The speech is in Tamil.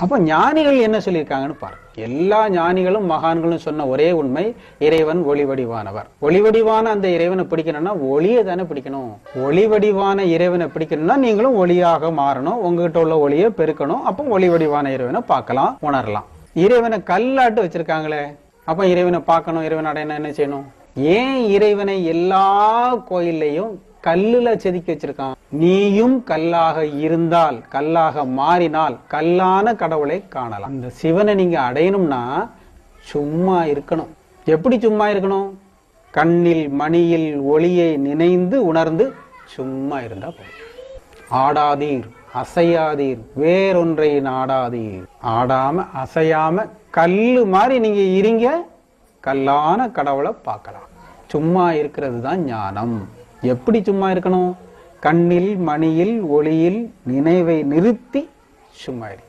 அப்ப ஞானிகள் என்ன சொல்லியிருக்காங்கன்னு பாருங்க. எல்லா ஞானிகளும் மகான்களும் சொன்ன ஒரே உண்மை, இறைவன் ஒளி வடிவானவர். ஒளி வடிவான அந்த இறைவனை பிடிக்கணும்னா ஒளியை தானே பிடிக்கணும். ஒளி வடிவான இறைவனை பிடிக்கணும்னா நீங்களும் ஒளியாக மாறணும், உங்ககிட்ட உள்ள ஒளியை பெருக்கணும். அப்போ ஒளி வடிவான இறைவனை பார்க்கலாம், உணரலாம். இறைவனை கல்லாட்டு வச்சிருக்காங்களே, அப்ப இறைவனை பார்க்கணும், இறைவன் அடையணும், என்ன செய்யணும்? ஏன் இறைவனை எல்லா கோயில்லையும் கல்லுல செதுக்கி வச்சிருக்கான்? நீயும் கல்லாக இருந்தால், கல்லாக மாறினால் கல்லான கடவுளை காணலாம். இந்த சிவனை நீங்க அடையணும்னா சும்மா இருக்கணும். எப்படி சும்மா இருக்கணும்? கண்ணில் மணியில் ஒளியை நினைந்து உணர்ந்து சும்மா இருந்தா போதும். ஆடாதீர், அசையாதீர், வேறொன்றை நாடாதீர். ஆடாம அசையாம கல்லு மாதிரி நீங்க இருங்க, கல்லான கடவுளை பார்க்கலாம். சும்மா இருக்கிறது தான் ஞானம். எப்படி சும்மா இருக்கணும்? கண்ணில் மணியில் ஒளியில் நினைவை நிறுத்தி சும்மா இரு.